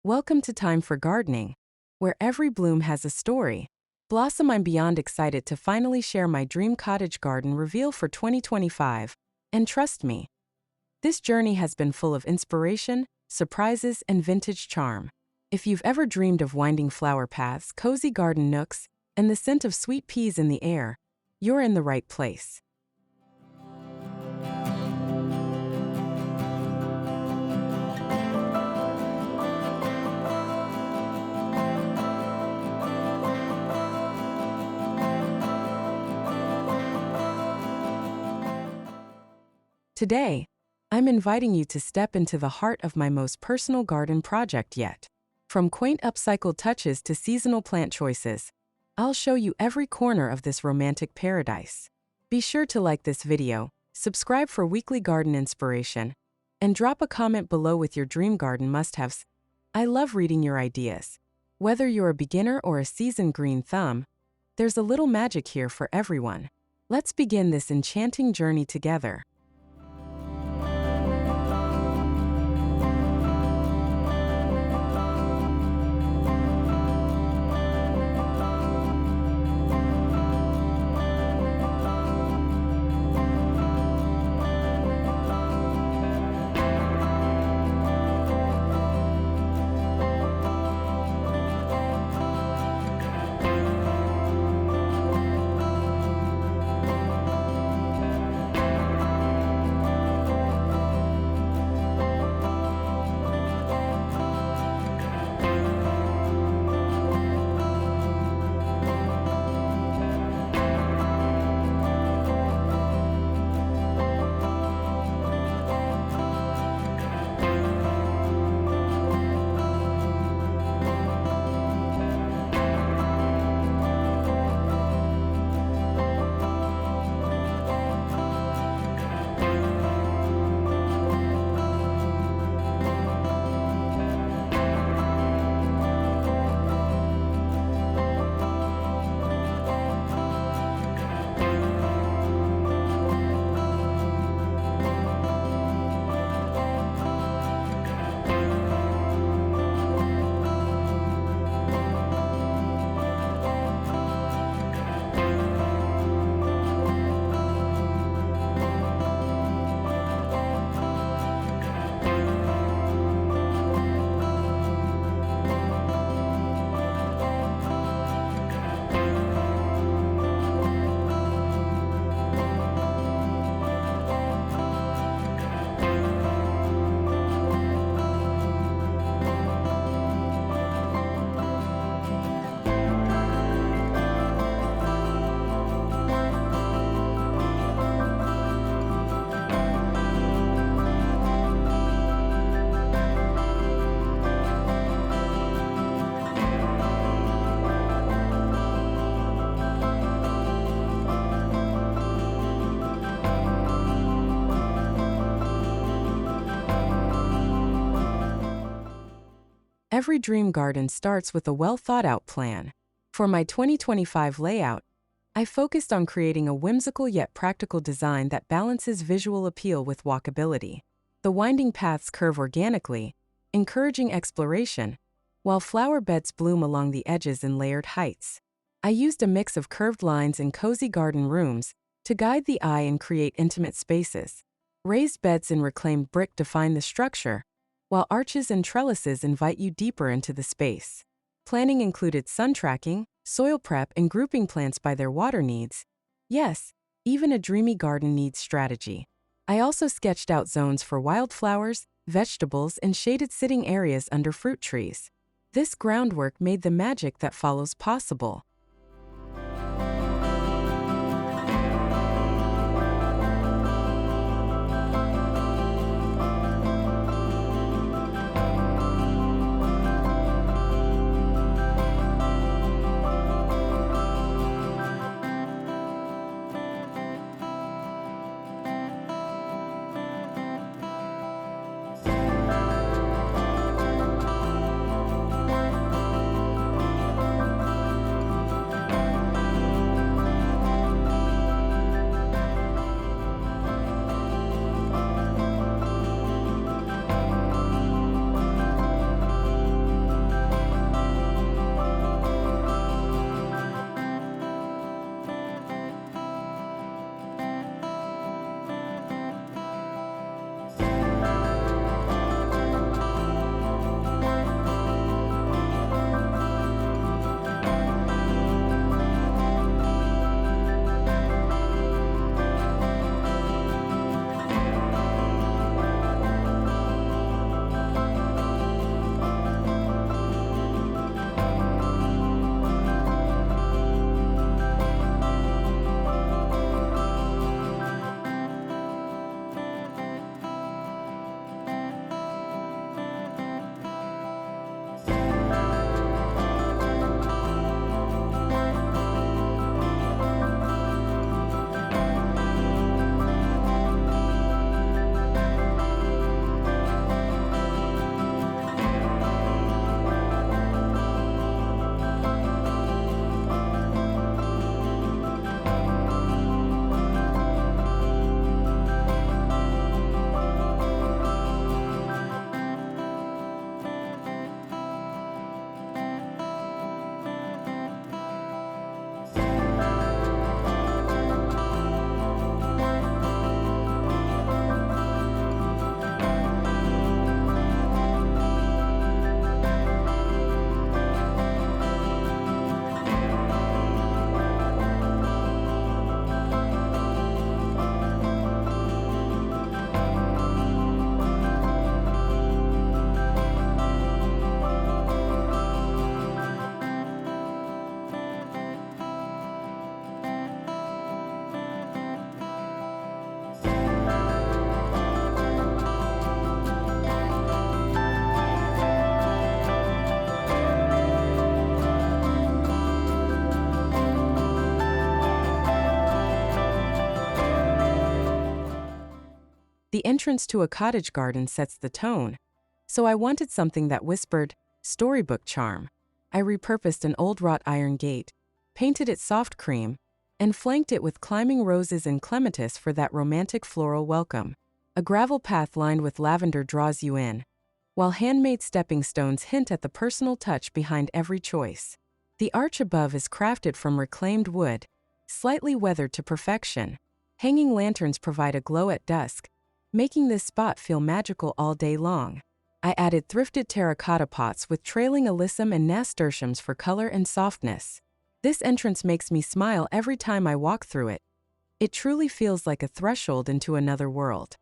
Welcome to Time for Gardening, where every bloom has a story. Blossom, I'm beyond excited to finally share my Dream Cottage Garden reveal for 2025. And trust me, this journey has been full of inspiration, surprises, and vintage charm. If you've ever dreamed of winding flower paths, cozy garden nooks, and the scent of sweet peas in the air, you're in the right place. Today, I'm inviting you to step into the heart of my most personal garden project yet. From quaint upcycled touches to seasonal plant choices, I'll show you every corner of this romantic paradise. Be sure to like this video, subscribe for weekly garden inspiration, and drop a comment below with your dream garden must-haves. I love reading your ideas. Whether you're a beginner or a seasoned green thumb, there's a little magic here for everyone. Let's begin this enchanting journey together. Every dream garden starts with a well-thought-out plan. For my 2025 layout, I focused on creating a whimsical yet practical design that balances visual appeal with walkability. The winding paths curve organically, encouraging exploration, while flower beds bloom along the edges in layered heights. I used a mix of curved lines and cozy garden rooms to guide the eye and create intimate spaces. Raised beds in reclaimed brick define the structure, while arches and trellises invite you deeper into the space. Planning included sun tracking, soil prep, and grouping plants by their water needs. Yes, even a dreamy garden needs strategy. I also sketched out zones for wildflowers, vegetables, and shaded sitting areas under fruit trees. This groundwork made the magic that follows possible. The entrance to a cottage garden sets the tone, so I wanted something that whispered, storybook charm. I repurposed an old wrought iron gate, painted it soft cream, and flanked it with climbing roses and clematis for that romantic floral welcome. A gravel path lined with lavender draws you in, while handmade stepping stones hint at the personal touch behind every choice. The arch above is crafted from reclaimed wood, slightly weathered to perfection. Hanging lanterns provide a glow at dusk, making this spot feel magical all day long. I added thrifted terracotta pots with trailing alyssum and nasturtiums for color and softness. This entrance makes me smile every time I walk through it. It truly feels like a threshold into another world.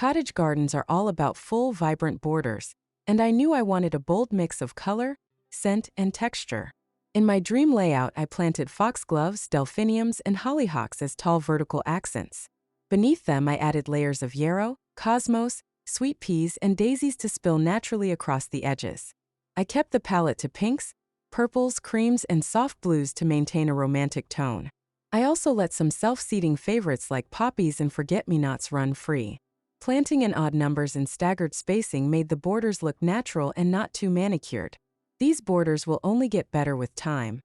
Cottage gardens are all about full, vibrant borders, and I knew I wanted a bold mix of color, scent, and texture. In my dream layout, I planted foxgloves, delphiniums, and hollyhocks as tall vertical accents. Beneath them, I added layers of yarrow, cosmos, sweet peas, and daisies to spill naturally across the edges. I kept the palette to pinks, purples, creams, and soft blues to maintain a romantic tone. I also let some self-seeding favorites like poppies and forget-me-nots run free. Planting in odd numbers and staggered spacing made the borders look natural and not too manicured. These borders will only get better with time,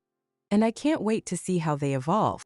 and I can't wait to see how they evolve.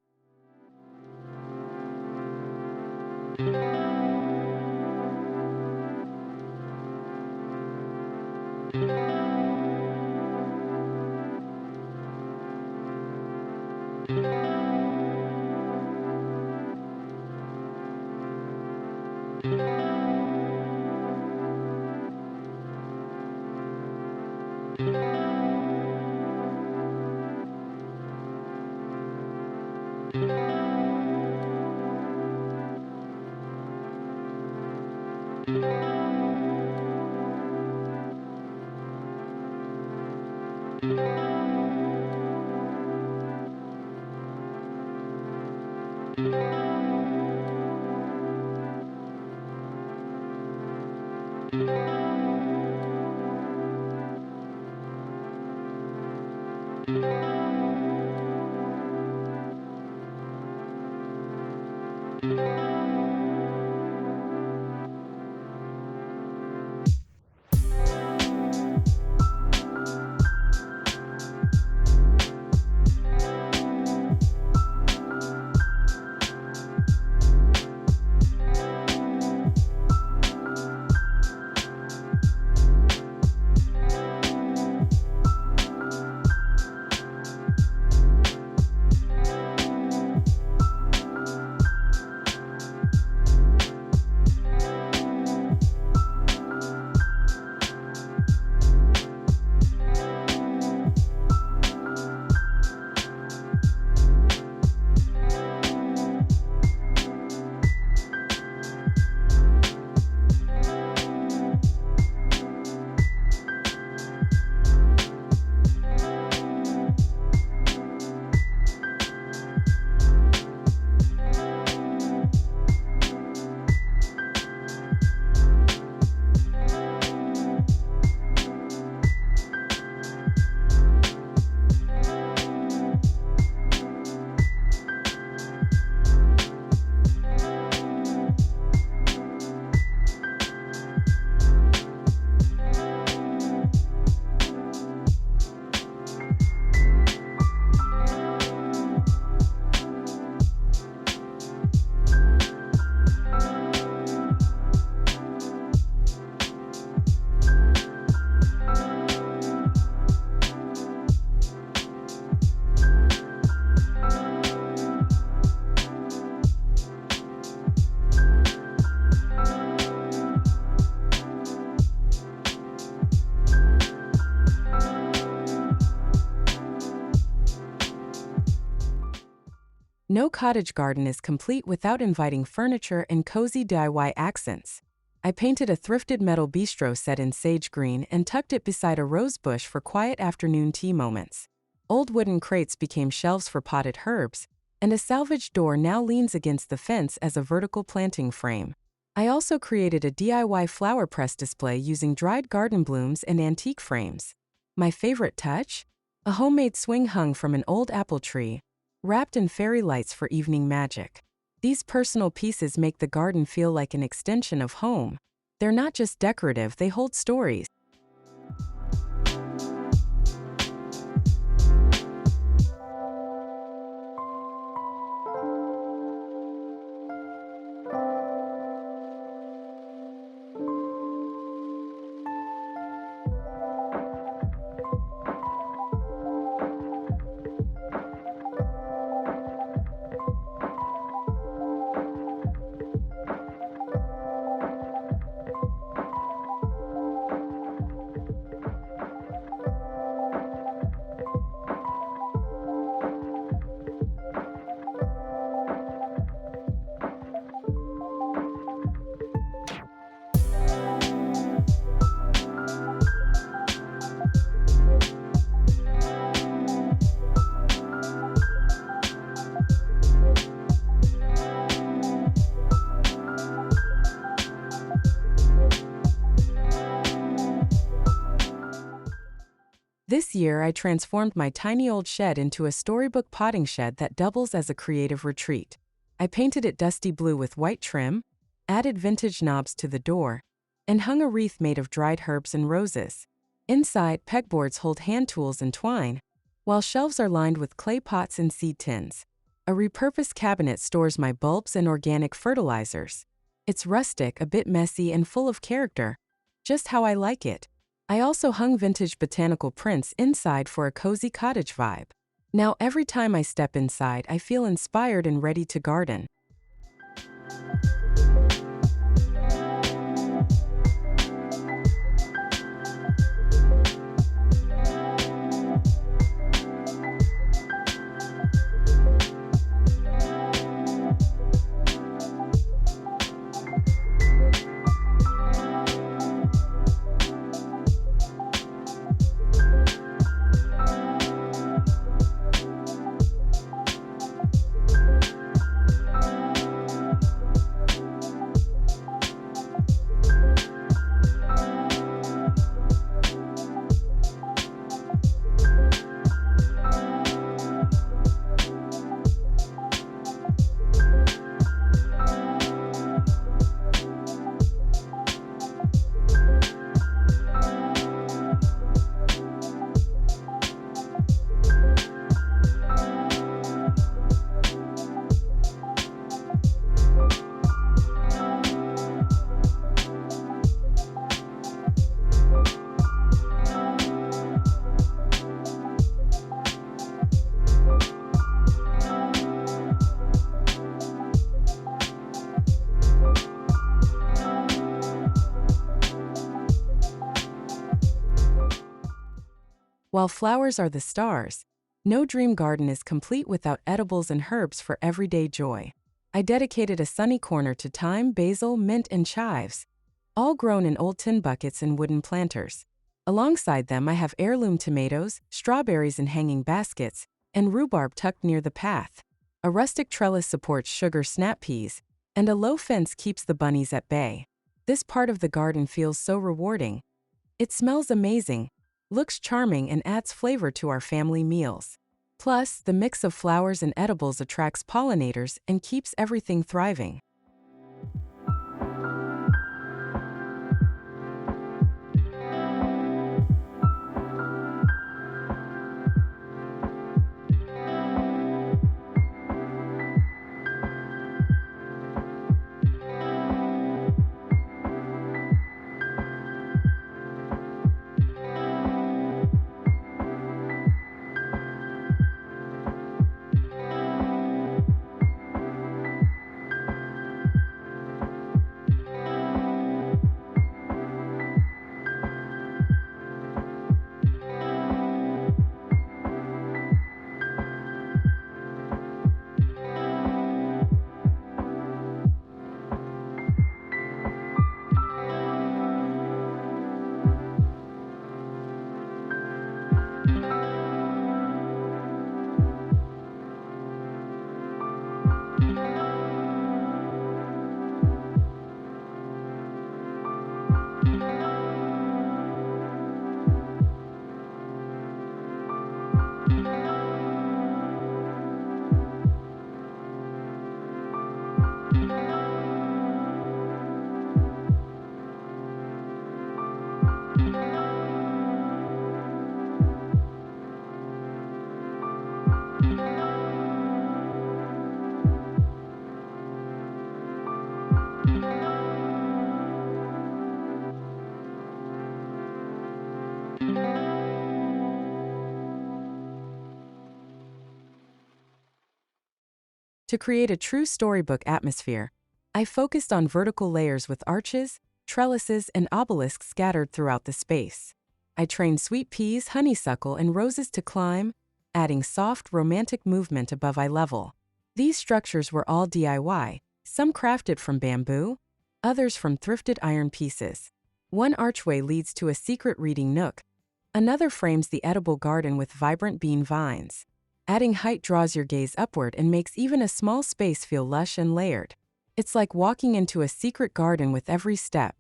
No cottage garden is complete without inviting furniture and cozy DIY accents. I painted a thrifted metal bistro set in sage green and tucked it beside a rose bush for quiet afternoon tea moments. Old wooden crates became shelves for potted herbs, and a salvaged door now leans against the fence as a vertical planting frame. I also created a DIY flower press display using dried garden blooms and antique frames. My favorite touch? A homemade swing hung from an old apple tree, wrapped in fairy lights for evening magic. These personal pieces make the garden feel like an extension of home. They're not just decorative, they hold stories. This year, I transformed my tiny old shed into a storybook potting shed that doubles as a creative retreat. I painted it dusty blue with white trim, added vintage knobs to the door, and hung a wreath made of dried herbs and roses. Inside, pegboards hold hand tools and twine, while shelves are lined with clay pots and seed tins. A repurposed cabinet stores my bulbs and organic fertilizers. It's rustic, a bit messy, and full of character, just how I like it. I also hung vintage botanical prints inside for a cozy cottage vibe. Now every time I step inside, I feel inspired and ready to garden. While flowers are the stars, no dream garden is complete without edibles and herbs for everyday joy. I dedicated a sunny corner to thyme, basil, mint, and chives, all grown in old tin buckets and wooden planters. Alongside them, I have heirloom tomatoes, strawberries in hanging baskets, and rhubarb tucked near the path. A rustic trellis supports sugar snap peas, and a low fence keeps the bunnies at bay. This part of the garden feels so rewarding. It smells amazing, looks charming, and adds flavor to our family meals. Plus, the mix of flowers and edibles attracts pollinators and keeps everything thriving. To create a true storybook atmosphere, I focused on vertical layers with arches, trellises, and obelisks scattered throughout the space. I trained sweet peas, honeysuckle, and roses to climb, adding soft, romantic movement above eye level. These structures were all DIY, some crafted from bamboo, others from thrifted iron pieces. One archway leads to a secret reading nook. Another frames the edible garden with vibrant bean vines. Adding height draws your gaze upward and makes even a small space feel lush and layered. It's like walking into a secret garden with every step.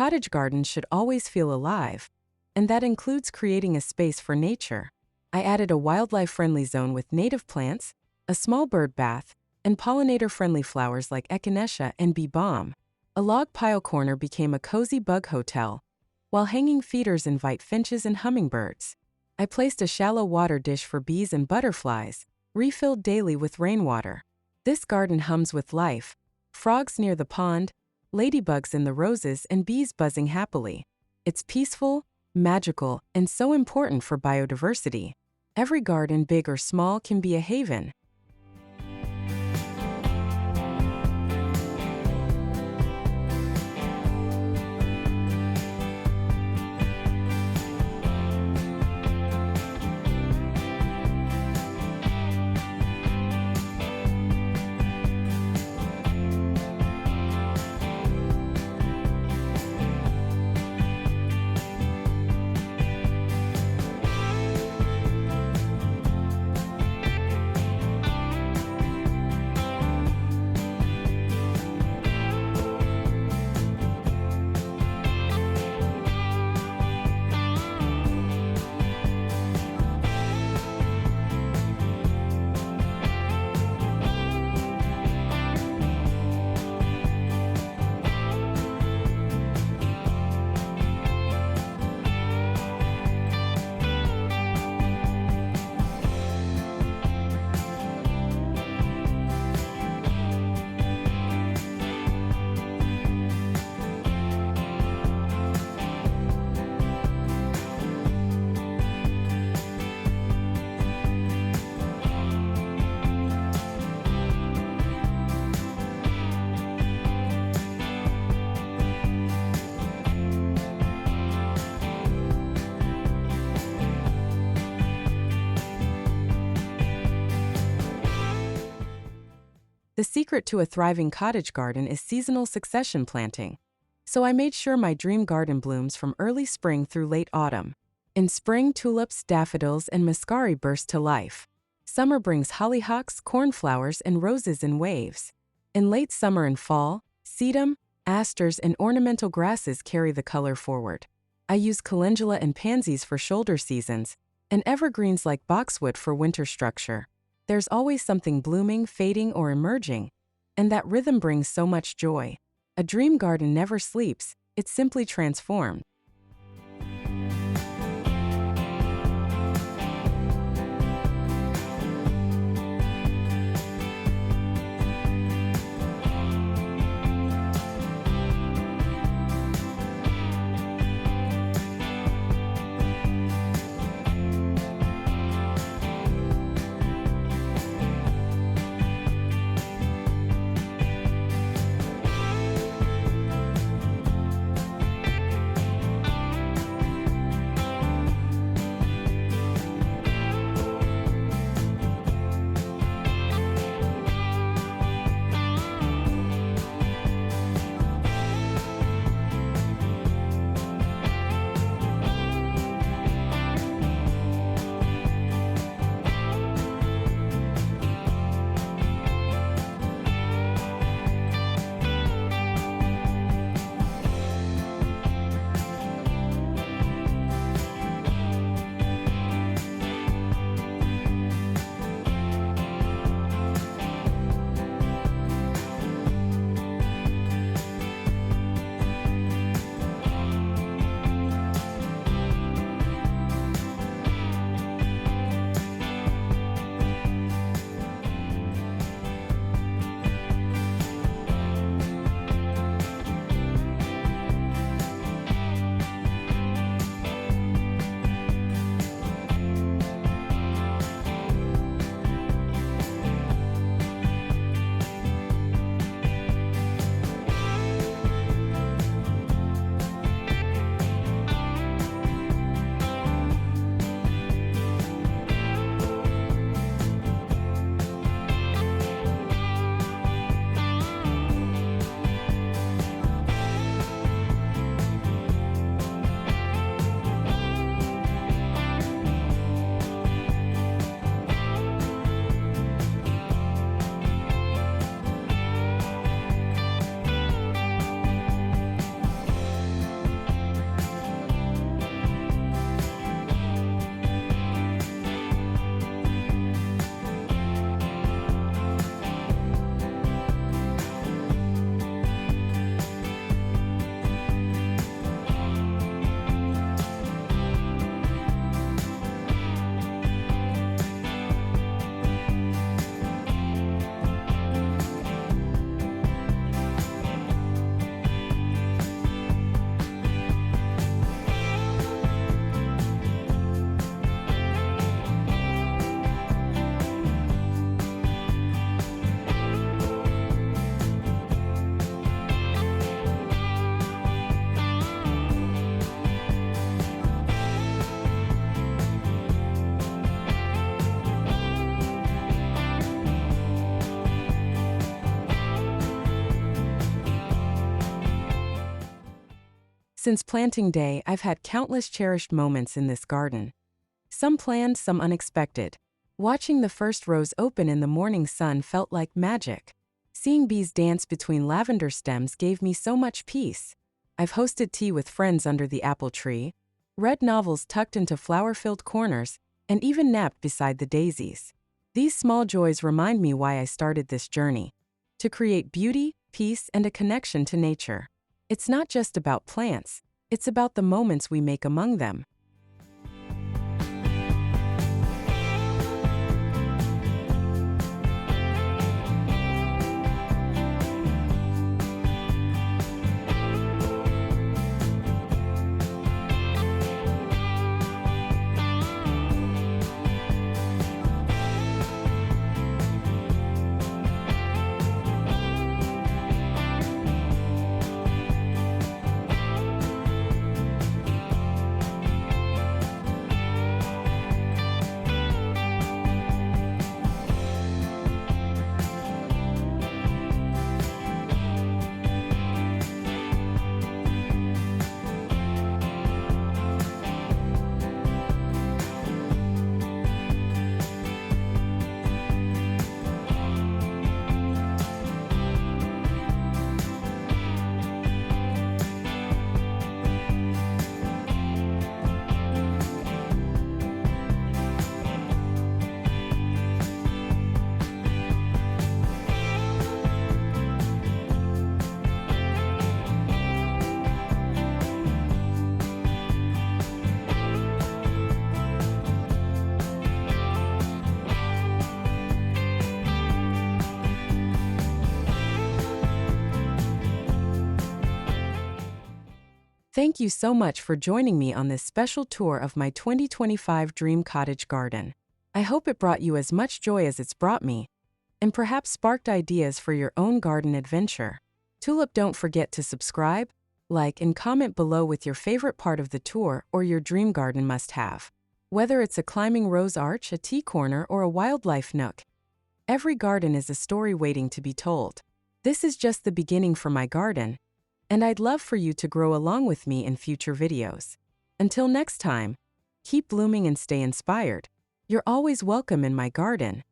Cottage gardens should always feel alive, and that includes creating a space for nature. I added a wildlife-friendly zone with native plants, a small bird bath, and pollinator-friendly flowers like echinacea and bee balm. A log pile corner became a cozy bug hotel, while hanging feeders invite finches and hummingbirds. I placed a shallow water dish for bees and butterflies, refilled daily with rainwater. This garden hums with life, frogs near the pond, ladybugs in the roses, and bees buzzing happily. It's peaceful, magical, and so important for biodiversity. Every garden, big or small, can be a haven. The secret to a thriving cottage garden is seasonal succession planting. So I made sure my dream garden blooms from early spring through late autumn. In spring, tulips, daffodils, and muscari burst to life. Summer brings hollyhocks, cornflowers, and roses in waves. In late summer and fall, sedum, asters, and ornamental grasses carry the color forward. I use calendula and pansies for shoulder seasons, and evergreens like boxwood for winter structure. There's always something blooming, fading, or emerging, and that rhythm brings so much joy. A dream garden never sleeps, it's simply transformed. Since planting day, I've had countless cherished moments in this garden. Some planned, some unexpected. Watching the first rows open in the morning sun felt like magic. Seeing bees dance between lavender stems gave me so much peace. I've hosted tea with friends under the apple tree, read novels tucked into flower-filled corners, and even napped beside the daisies. These small joys remind me why I started this journey: to create beauty, peace, and a connection to nature. It's not just about plants, it's about the moments we make among them. Thank you so much for joining me on this special tour of my 2025 Dream Cottage Garden. I hope it brought you as much joy as it's brought me, and perhaps sparked ideas for your own garden adventure. Tulip, don't forget to subscribe, like, and comment below with your favorite part of the tour or your dream garden must-have. Whether it's a climbing rose arch, a tea corner, or a wildlife nook, every garden is a story waiting to be told. This is just the beginning for my garden, and I'd love for you to grow along with me in future videos. Until next time, keep blooming and stay inspired. You're always welcome in my garden.